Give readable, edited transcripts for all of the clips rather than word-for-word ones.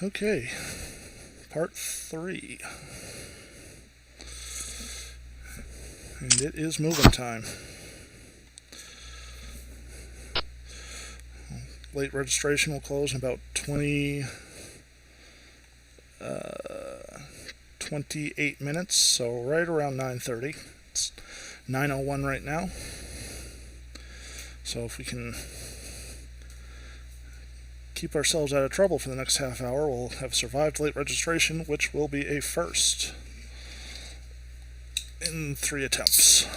Okay, part 3. And it is moving time. Late registration will close in about 28 minutes, so right around 9:30. It's 9:01 right now. So if we can keep ourselves out of trouble for the next half hour, we'll have survived late registration, which will be a first in 3 attempts.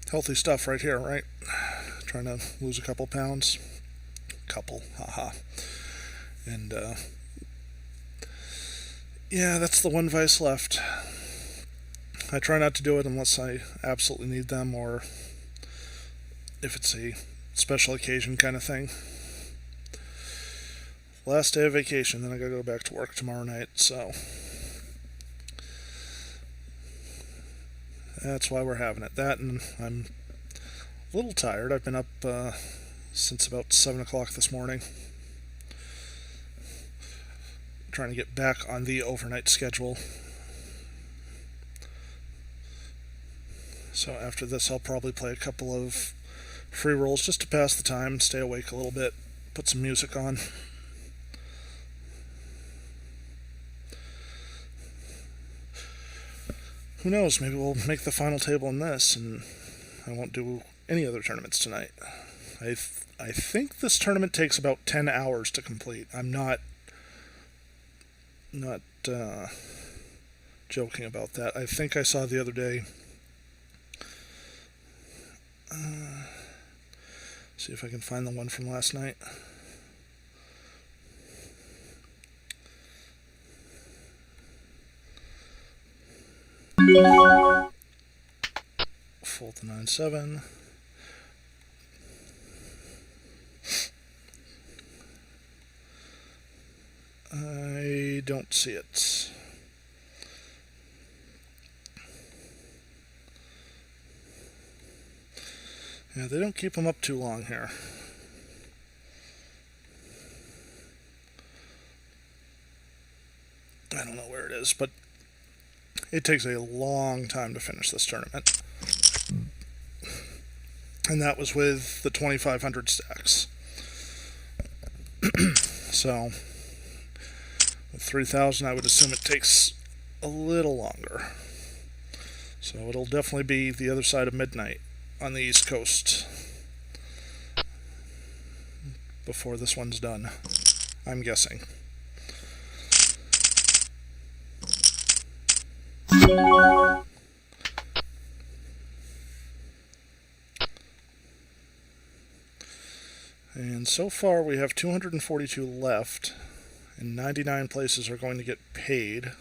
Healthy stuff right here, right? Trying to lose a couple pounds. Couple, haha. And, yeah, that's the one vice left. I try not to do it unless I absolutely need them or if it's a special occasion kind of thing. Last day of vacation, then I gotta go back to work tomorrow night, so that's why we're having it. That, and I'm a little tired. I've been up since about 7 o'clock this morning, trying to get back on the overnight schedule. So after this, I'll probably play a couple of free rolls just to pass the time, stay awake a little bit, put some music on. Who knows, maybe we'll make the final table in this, and I won't do any other tournaments tonight. I think this tournament takes about 10 hours to complete. I'm not joking about that. I think I saw the other day. See if I can find the one from last night. Full to 9-7. I don't see it. Yeah, they don't keep them up too long here. I don't know where it is, but it takes a long time to finish this tournament. And that was with the 2,500 stacks. So, with 3,000, I would assume it takes a little longer. So it'll definitely be the other side of midnight on the East Coast before this one's done, I'm guessing. And so far we have 242 left, and 99 places are going to get paid.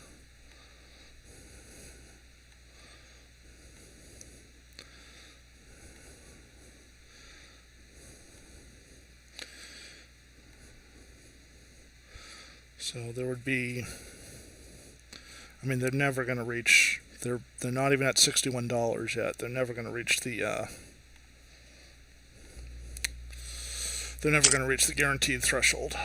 So there would be, I mean, they're never going to reach, they're not even at $61 yet. They're never going to reach the guaranteed threshold.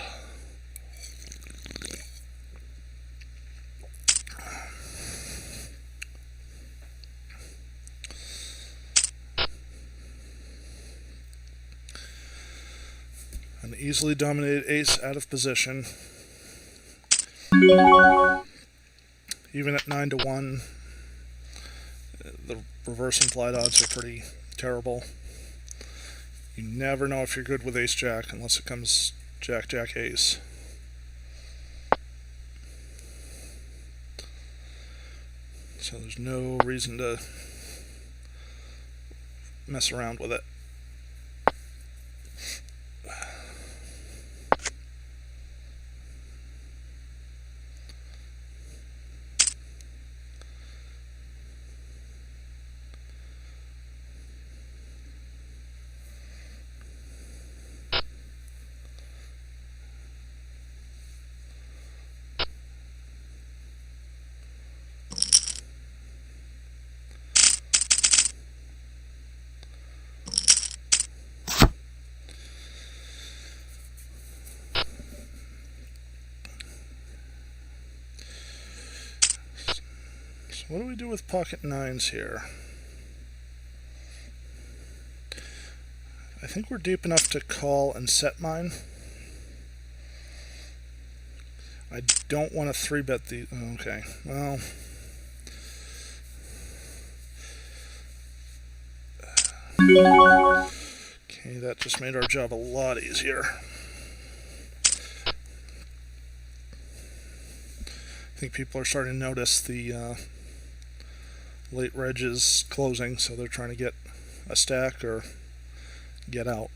An easily dominated ace out of position. Even at 9-1, the reverse implied odds are pretty terrible. You never know if you're good with ace-jack unless it comes jack-jack-ace. So there's no reason to mess around with it. What do we do with pocket nines here? I think we're deep enough to call and set mine. I don't want to 3-bet the... Okay, well... Okay, that just made our job a lot easier. I think people are starting to notice the late reg is closing, so they're trying to get a stack or get out.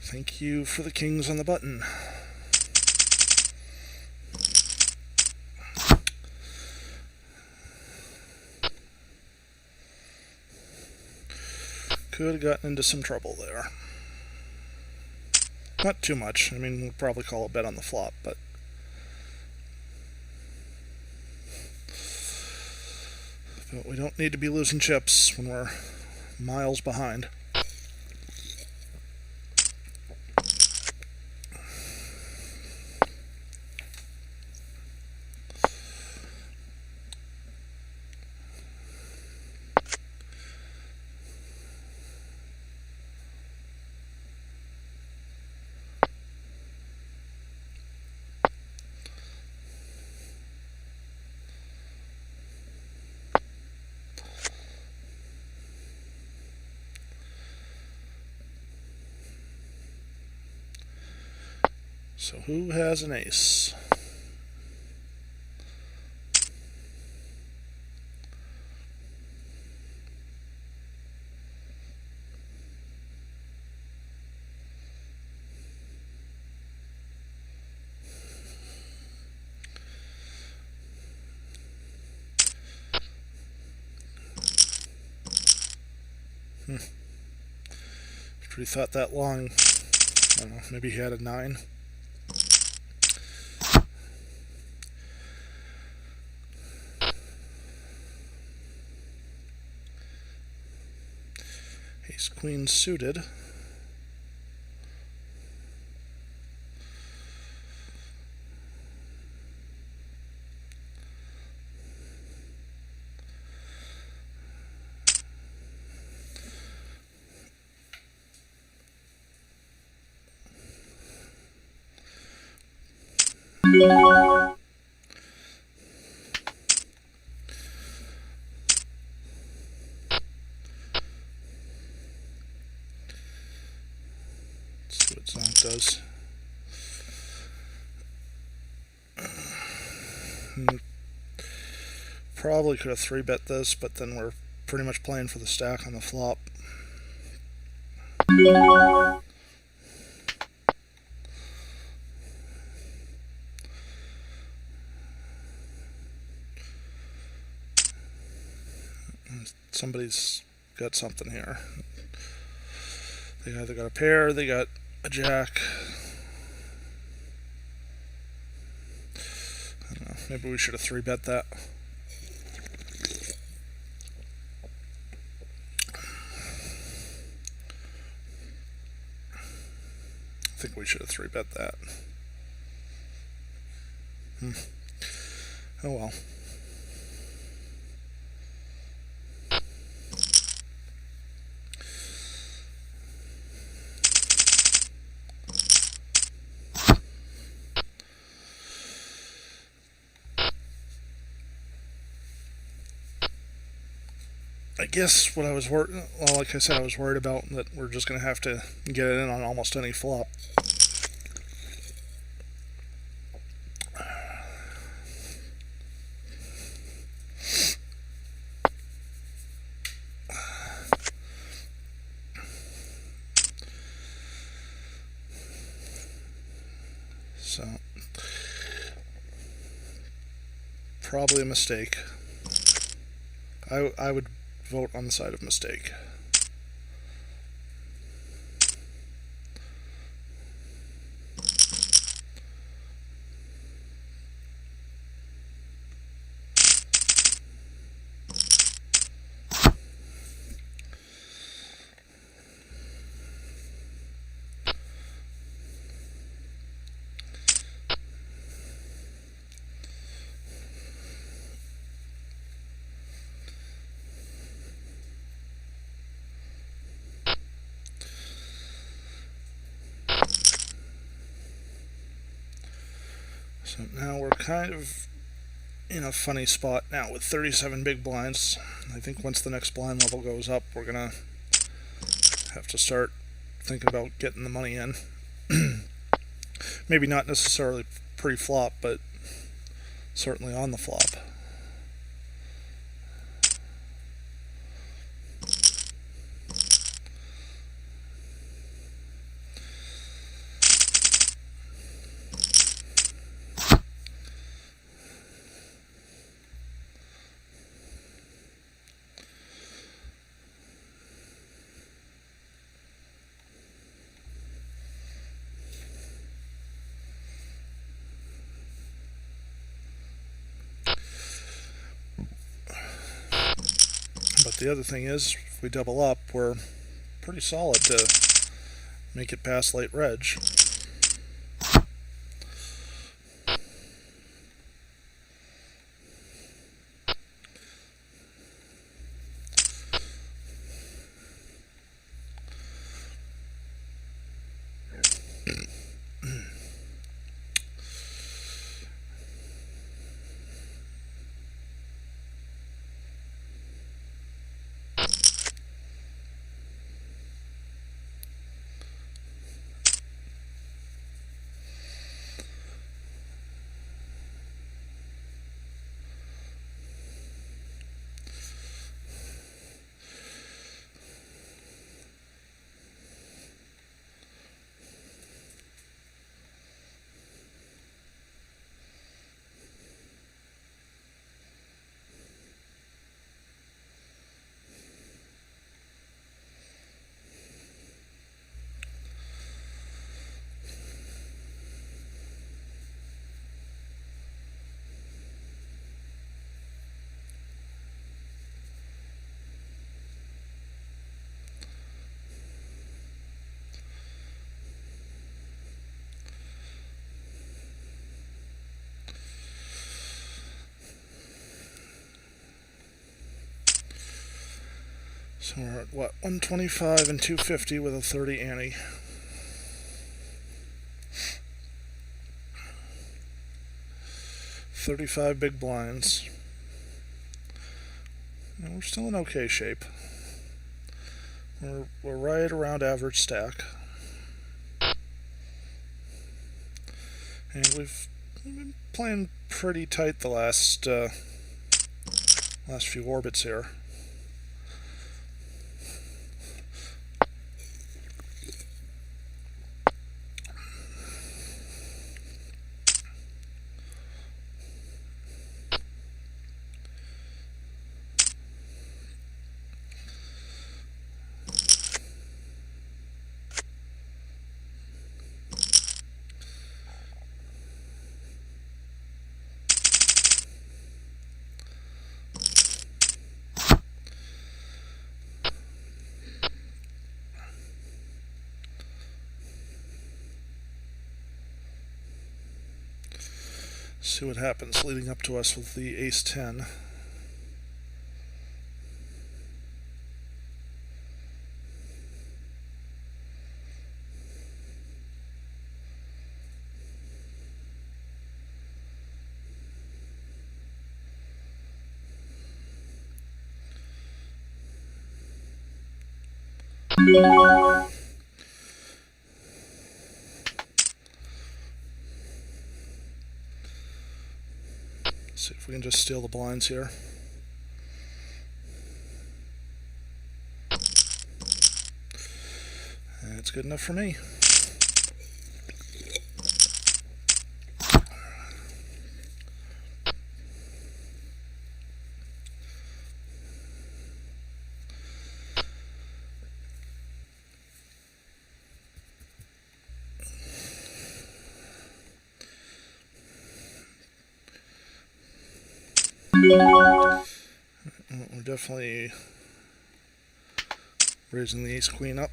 Thank you for the kings on the button. Could have gotten into some trouble there. Not too much. I mean, we'll probably call a bet on the flop, but... But we don't need to be losing chips when we're miles behind. So who has an ace? After he thought that long, I don't know, maybe he had a 9. Ace queen suited. Let's see what Zonk does. Probably could have 3-bet this, but then we're pretty much playing for the stack on the flop. Somebody's got something here. They either got a pair, they got a jack. I don't know, maybe we should have 3-bet that. I think we should have 3-bet that. Oh well. I guess what I was worried, well, like I said, I was worried about that we're just going to have to get it in on almost any flop. So, probably a mistake. I would vote on the side of mistake. So now we're kind of in a funny spot now with 37 big blinds. I think once the next blind level goes up, we're gonna have to start thinking about getting the money in. Maybe not necessarily pre-flop, but certainly on the flop. But the other thing is, if we double up, we're pretty solid to make it past late reg. So we're at what, 125 and 250 with a 30 ante. $35 big blinds. And we're still in okay shape. We're right around average stack. And we've been playing pretty tight the last few orbits here. See what happens leading up to us with the ace-10. See if we can just steal the blinds here. That's good enough for me. We're definitely raising the ace-queen up.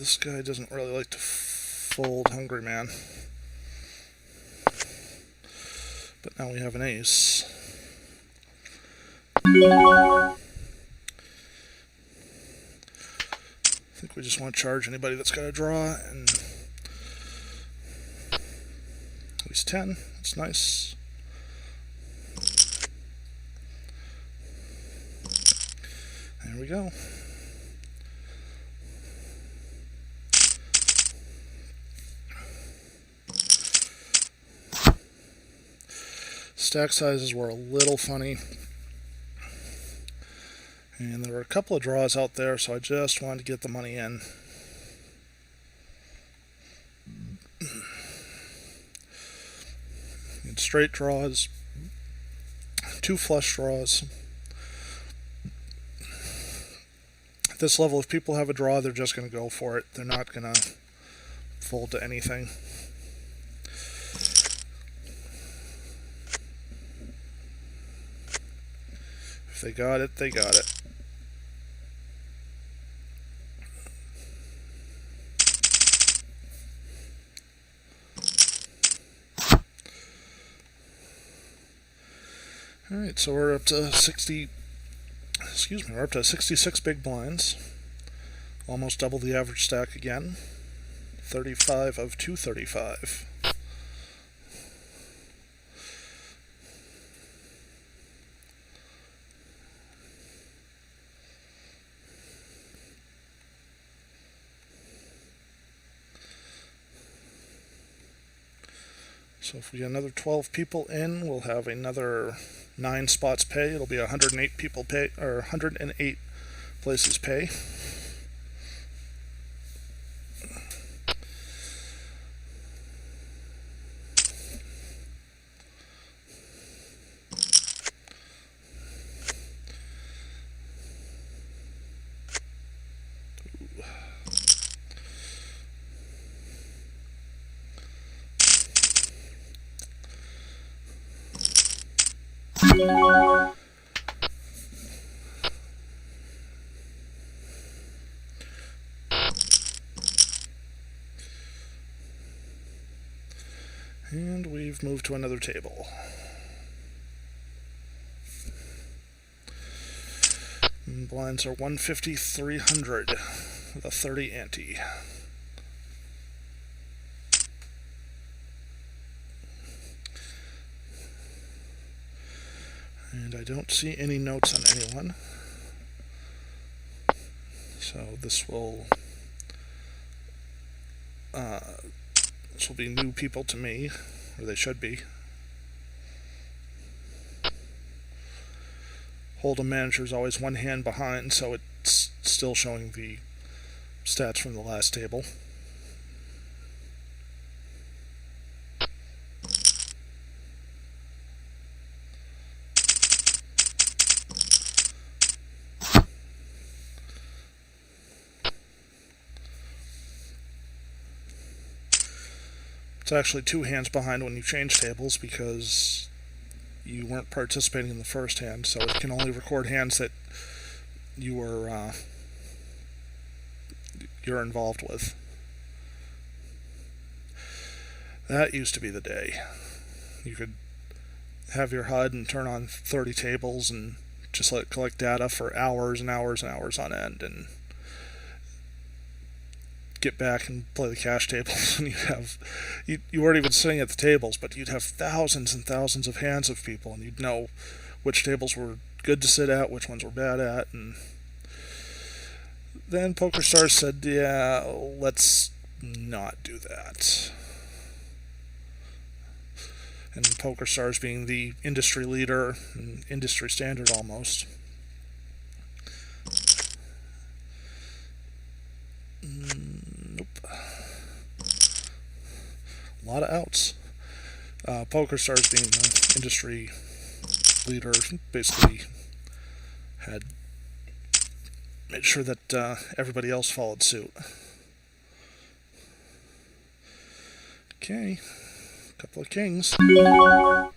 this guy doesn't really like to fold Hungry Man. But now we have an ace. I think we just want to charge anybody that's got a draw, and at least 10. That's nice. There we go. Stack sizes were a little funny. And there were a couple of draws out there, so I just wanted to get the money in. And straight draws, 2 flush draws. At this level, if people have a draw, they're just going to go for it. They're not going to fold to anything. If they got it, they got it. Alright, so we're up to 66 big blinds. Almost double the average stack again. 35 of 235. So if we get another 12 people in, we'll have another 9 spots pay. It'll be 108 people pay, or 108 places pay. And we've moved to another table. And blinds are 150, 300 with a 30 ante. And I don't see any notes on anyone. So this will be new people to me, or they should be. Hold'em manager is always one hand behind, so it's still showing the stats from the last table. It's actually 2 hands behind when you change tables because you weren't participating in the first hand, so it can only record hands that you're involved with. That used to be the day. You could have your HUD and turn on 30 tables and just let it collect data for hours and hours and hours on end, and get back and play the cash tables, and you weren't even sitting at the tables, but you'd have thousands and thousands of hands of people, and you'd know which tables were good to sit at, which ones were bad at. And then PokerStars said, yeah, let's not do that. And PokerStars being the industry leader and industry standard almost, nope. A lot of outs. PokerStars being the industry leader basically had made sure that everybody else followed suit. Okay, a couple of kings. Come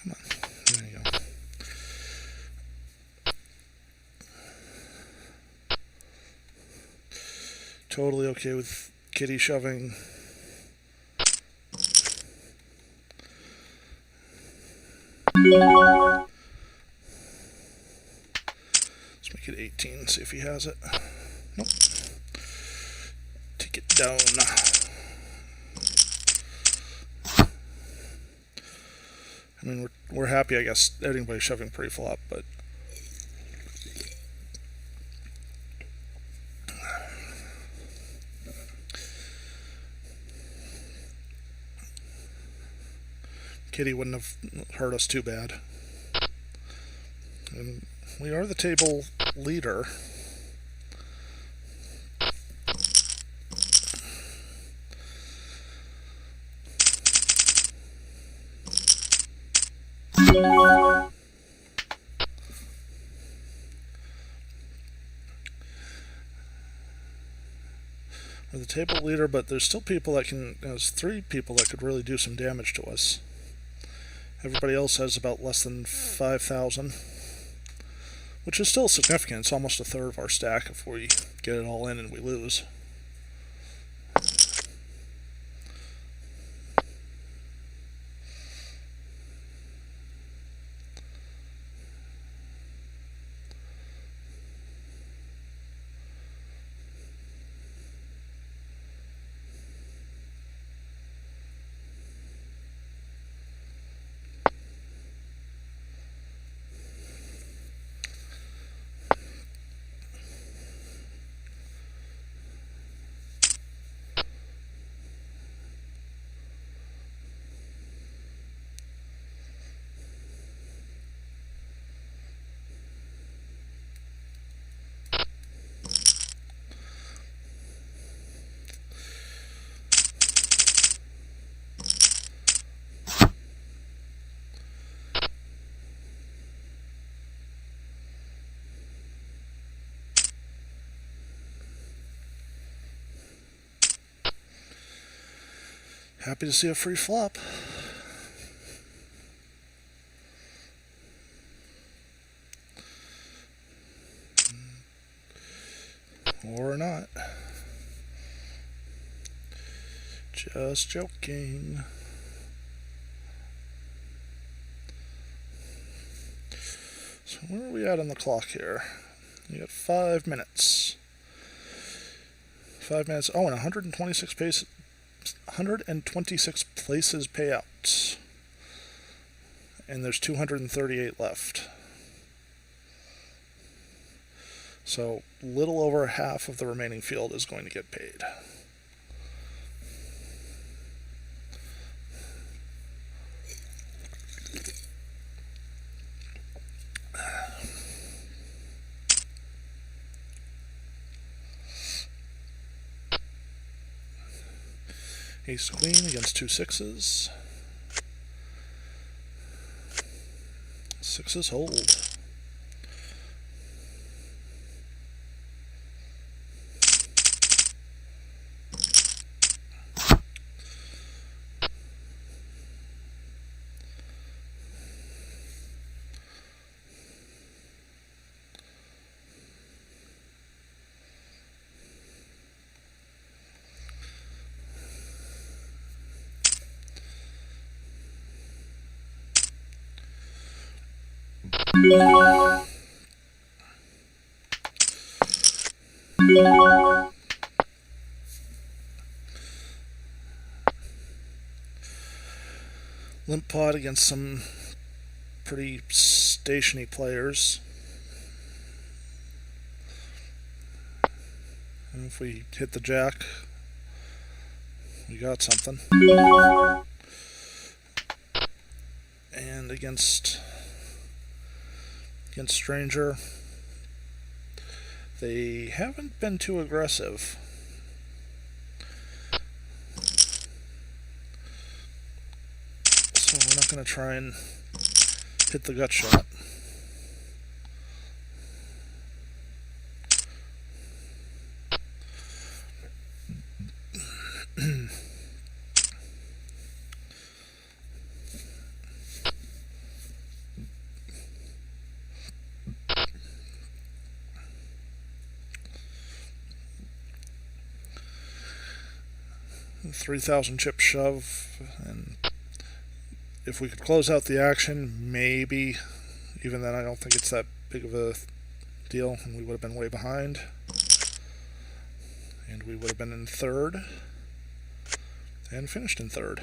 on, there you go. Totally okay with Kitty shoving. Let's make it 18, see if he has it. Nope. Take it down. I mean, we're happy, I guess, anybody shoving pre-flop, but Kitty wouldn't have hurt us too bad. And we are the table leader. We're the table leader, but there's still people that can, there's 3 people that could really do some damage to us. Everybody else has about less than 5,000, which is still significant. It's almost a third of our stack if we get it all in and we lose. Happy to see a free flop. Or not. Just joking. So where are we at on the clock here? You got 5 minutes. 5 minutes. Oh, and 126 places payouts. And there's 238 left. So little over half of the remaining field is going to get paid. Ace queen against 2 6s. 6s hold. Limp pot against some pretty stationy players. And if we hit the jack, we got something. And against Stranger, they haven't been too aggressive. So we're not going to try and hit the gut shot. 3,000 chip shove, and if we could close out the action, maybe. Even then, I don't think it's that big of a deal, and we would have been way behind. And we would have been in third, and finished in third.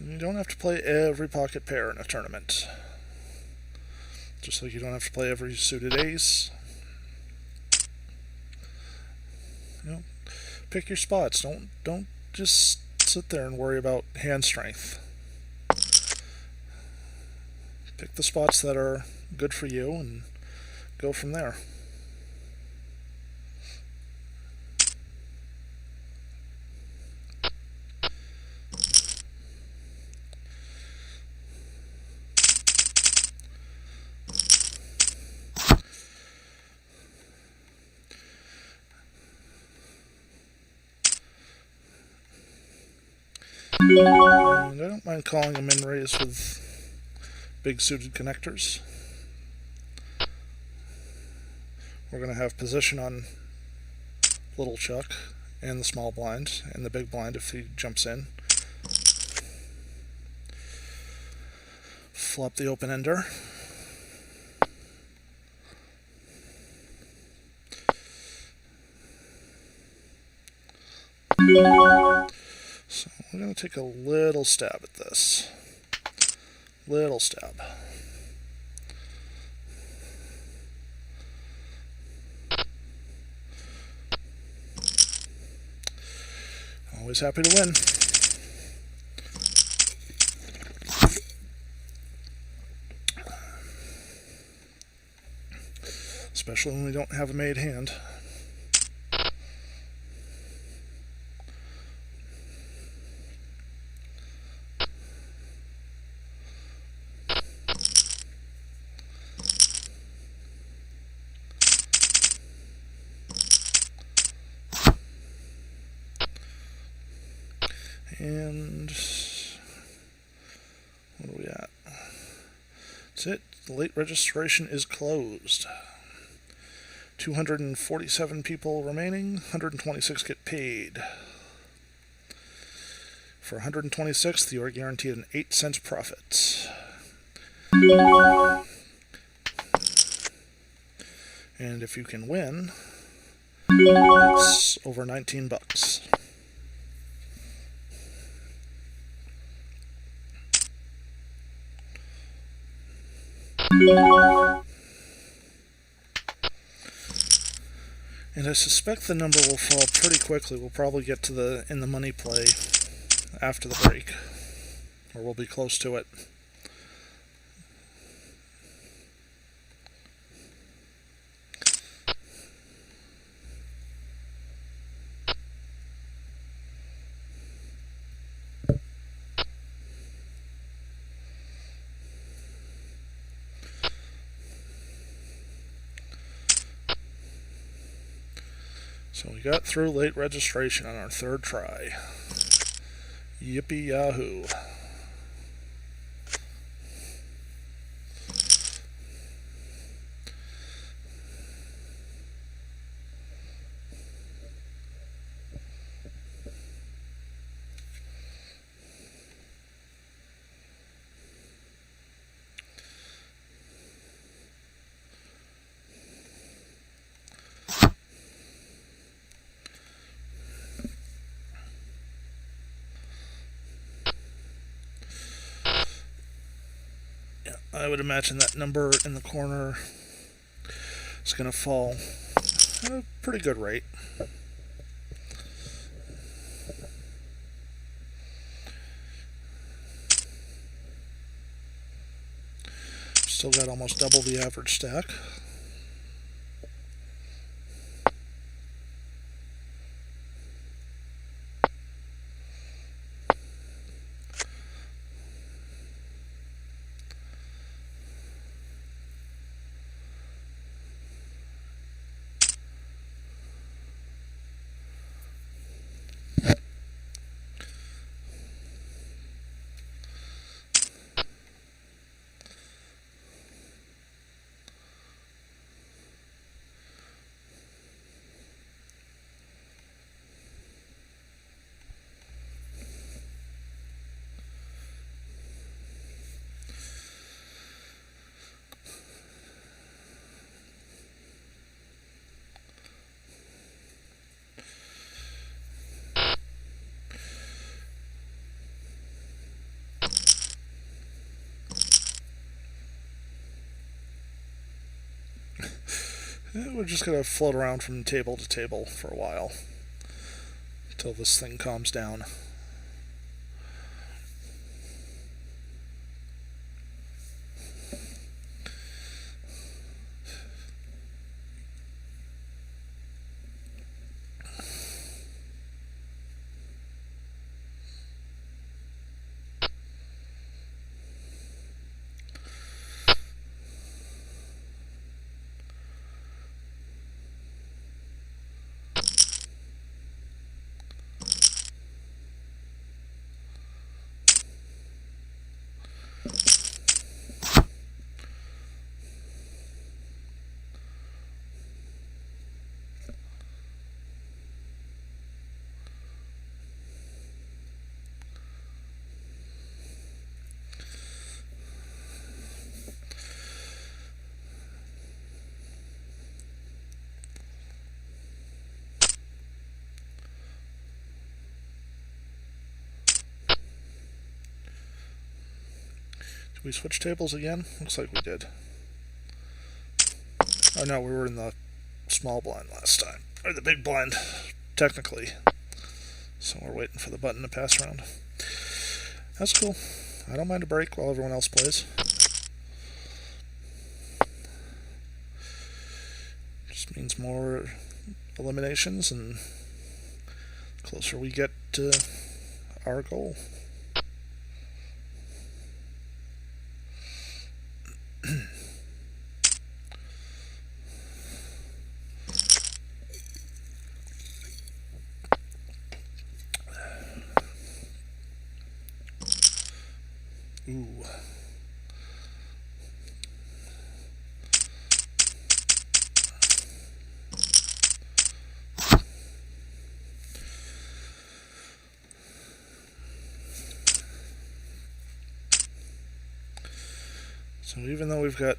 You don't have to play every pocket pair in a tournament. Just like you don't have to play every suited ace. You know, pick your spots. Don't just sit there and worry about hand strength. Pick the spots that are good for you and go from there. And I don't mind calling a min raise with big suited connectors. We're going to have position on Little Chuck and the small blind and the big blind if he jumps in. Flop the open ender. So we're going to take a little stab at this. Little stab. Always happy to win. Especially when we don't have a made hand. And what are we at? That's it. The late registration is closed. 247 people remaining. 126 get paid. For 126th, you are guaranteed an 8 cents profit. And if you can win, it's over 19 bucks. And I suspect the number will fall pretty quickly. We'll probably get to the in the money play after the break, or we'll be close to it. So we got through late registration on our third try. Yippee yahoo. I would imagine that number in the corner is going to fall at a pretty good rate. Still got almost double the average stack. We're just going to float around from table to table for a while until this thing calms down. We switch tables again? Looks like we did. Oh no, we were in the small blind last time. Or the big blind, technically. So we're waiting for the button to pass around. That's cool. I don't mind a break while everyone else plays. Just means more eliminations and the closer we get to our goal. Ooh. So even though we've got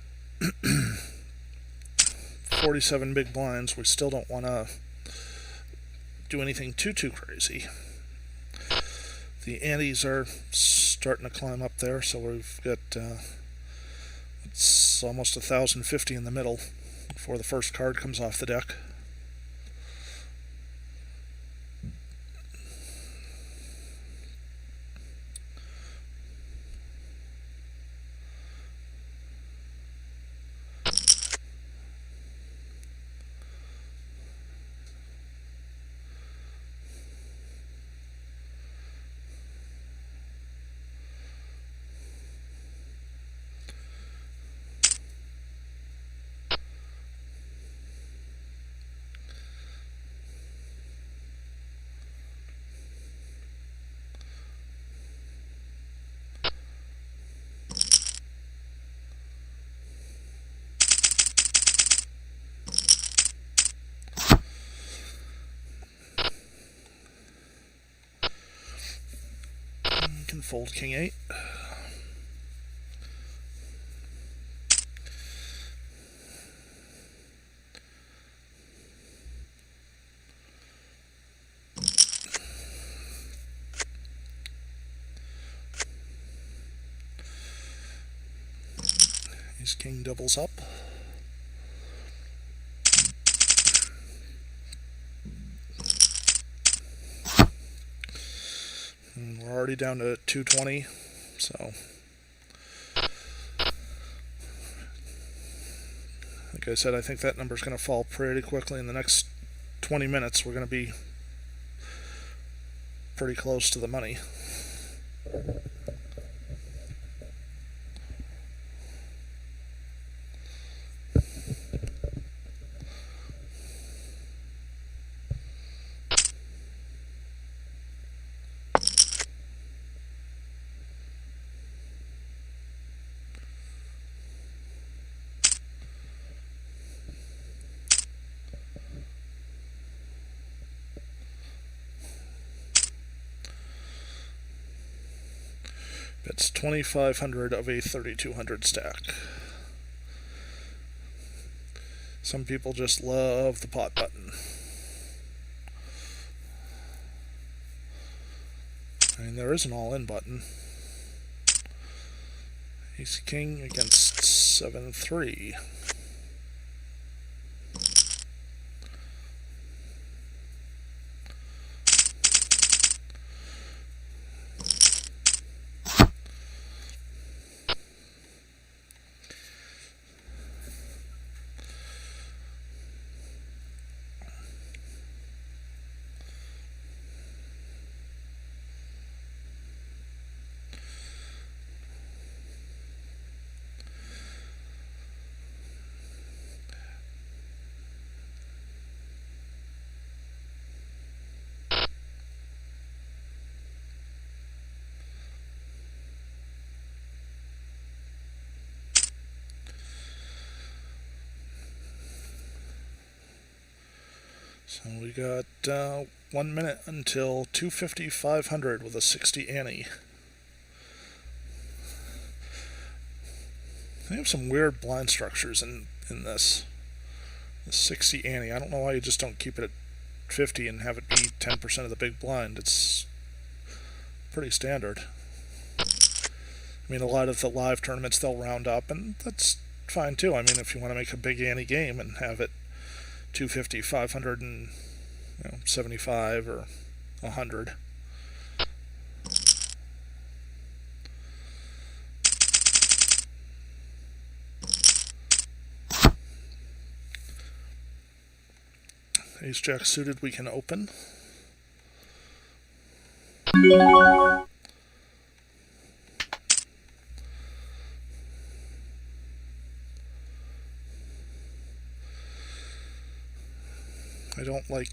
47 big blinds, we still don't want to do anything too crazy. The antes are starting to climb up there, so we've got it's almost 1,050 in the middle before the first card comes off the deck. Can fold king 8. His king doubles up. And we're already down to 220, so like I said, I think that number's going to fall pretty quickly in the next 20 minutes. We're going to be pretty close to the money. It's 2,500 of a 3,200 stack. Some people just love the pot button. I mean, there is an all-in button. Ace King against 7-3. So we got 1 minute until 250, 500 with a 60 ante. They have some weird blind structures in this. The 60 ante. I don't know why you just don't keep it at 50 and have it be 10% of the big blind. It's pretty standard. I mean, a lot of the live tournaments, they'll round up, and that's fine too. I mean, if you want to make a big ante game and have it 250, 500, and 75 or 100. Ace Jack suited, we can open. I don't like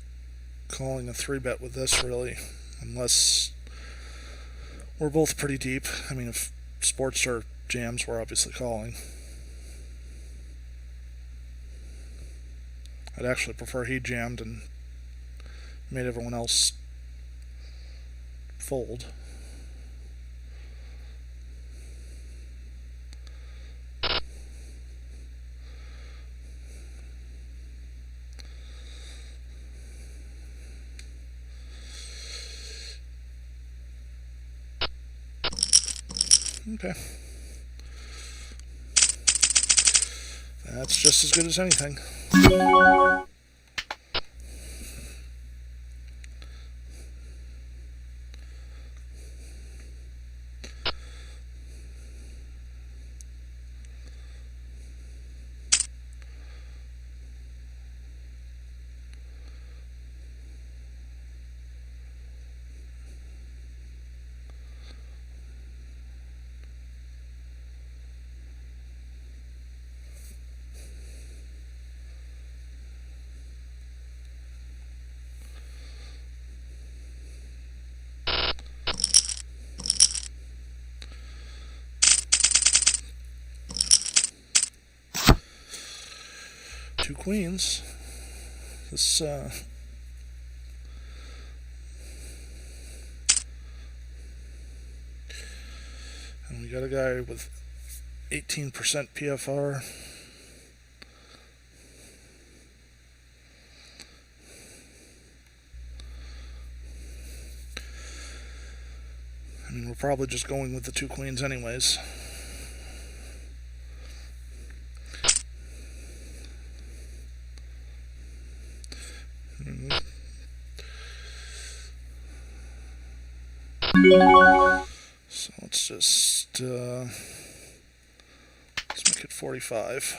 calling a 3-bet with this, really, unless we're both pretty deep. I mean, if sports or jams, we're obviously calling. I'd actually prefer he jammed and made everyone else fold. Okay. That's just as good as anything. Two queens. This and we got a guy with 18% PFR. I mean, we're probably just going with the two queens anyways. So let's just let's make it 45.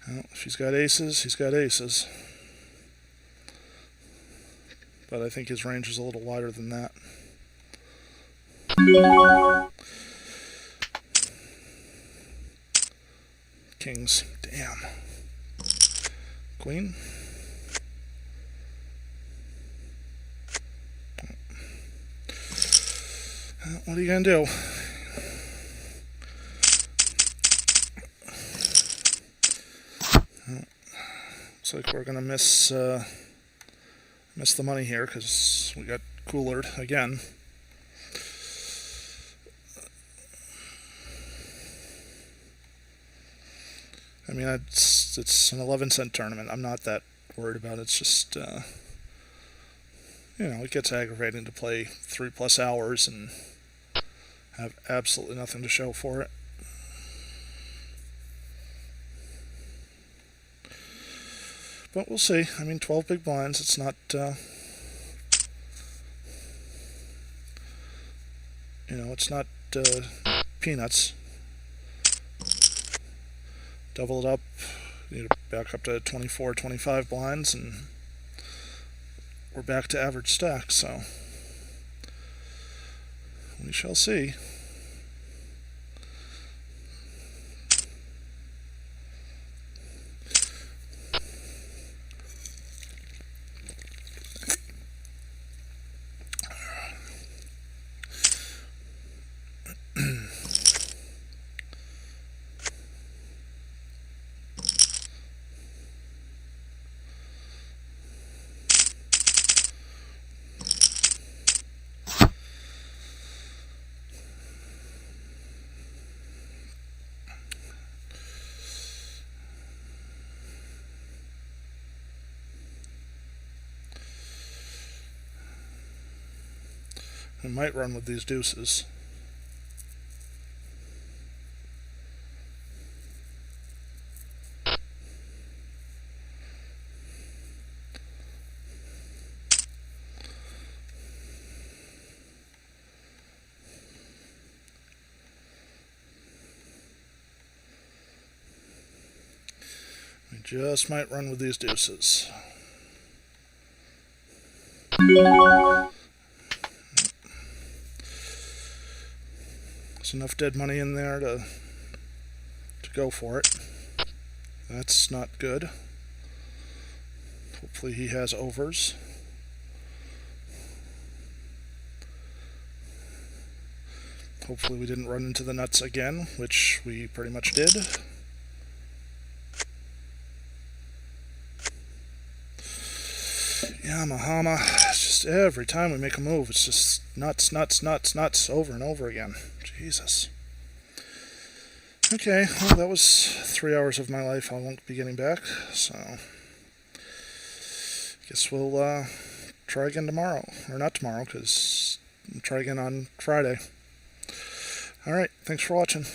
Well, if he's got aces, he's got aces. But I think his range is a little wider than that. Kings. Damn. Queen. What are you gonna do? Looks like we're gonna miss the money here because we got coolered again. I mean, it's an 11-cent tournament. I'm not that worried about it. It's just, it gets aggravating to play 3+ hours and have absolutely nothing to show for it. But we'll see. I mean, 12 big blinds. It's not, it's not peanuts. Double it up, back up to 24, 25 blinds, and we're back to average stack, so we shall see. We might run with these deuces. We just might run with these deuces. There's enough dead money in there to go for it. That's not good. Hopefully he has overs. Hopefully we didn't run into the nuts again, which we pretty much did. Yamahama. It's just every time we make a move, it's just nuts, nuts, nuts, nuts, over and over again. Jesus. Okay, well, that was 3 hours of my life I won't be getting back, so I guess we'll try again tomorrow. Or not tomorrow, because we'll try again on Friday. Alright, thanks for watching.